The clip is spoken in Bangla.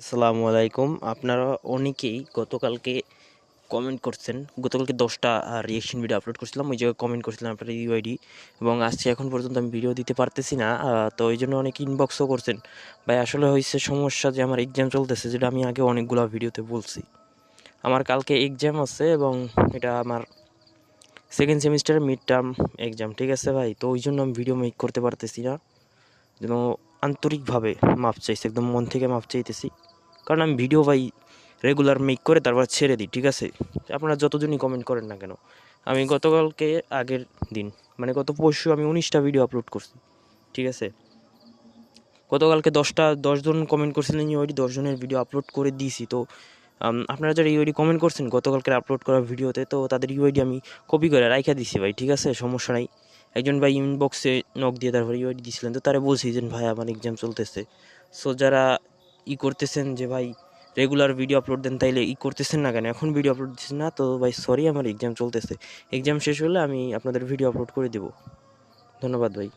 আসসালামু আলাইকুম। আপনারা অনেকেই গতকালকে কমেন্ট করছেন। গতকালকে 10টা রিঅ্যাকশন ভিডিও আপলোড করছিলাম। ওই জায়গায় কমেন্ট করছিলেন আপনারা ইউআইডি এবং আজকে এখন পর্যন্ত আমি ভিডিও দিতে পারতেছি না। তো এই জন্য অনেকে ইনবক্সও করছেন। ভাই আসলে হয়েছে সমস্যা যে আমার এক্সাম চলতেছে, যেটা আমি আগে অনেকগুলো ভিডিওতে বলছি। আমার কালকে এক্সাম আছে এবং এটা আমার সেকেন্ড সেমিস্টারের মিড টার্ম এক্সাম, ঠিক আছে ভাই? তো ওই জন্য আমি ভিডিও মেক করতে পারতেছি না। যেন আন্তরিকভাবে মাপ চাইছি, একদম মন থেকে মাপ চাইতেছি। কারণ আমি ভিডিও ভাই রেগুলার মেক করে তারপর ছেড়ে দিই, ঠিক আছে? আপনারা যতজনই কমেন্ট করেন না কেন, আমি গতকালকে আগের দিন মানে গত পরশু আমি 19টা ভিডিও আপলোড করছি, ঠিক আছে? গতকালকে 10জন কমেন্ট করছিলেন ইউআইডি, 10জনের ভিডিও আপলোড করে দিয়েছি। তো আপনারা যারা ইউআইডি কমেন্ট করছেন গতকালকে আপলোড করা ভিডিওতে, তো তাদের ইউআইডি আমি কপি করে রাইখা দিছি ভাই, ঠিক আছে? সমস্যা নাই। একজন ভাই ইনবক্সে নক দিয়ে তারপরে ইউআইডি দিয়েছিলেন, তো তারা বলছি যে ভাই আমার এক্সাম চলতেছে। সো যারা করতেছেন যে ভাই রেগুলার ভিডিও আপলোড দেন, তাইলে করতেছেন না কেন, এখন ভিডিও আপলোড দিচ্ছেন না? তো ভাই সরি, আমার এক্সাম চলতেছে। এক্সাম শেষ হলে আমি আপনাদের ভিডিও আপলোড করে দেবো। ধন্যবাদ ভাই।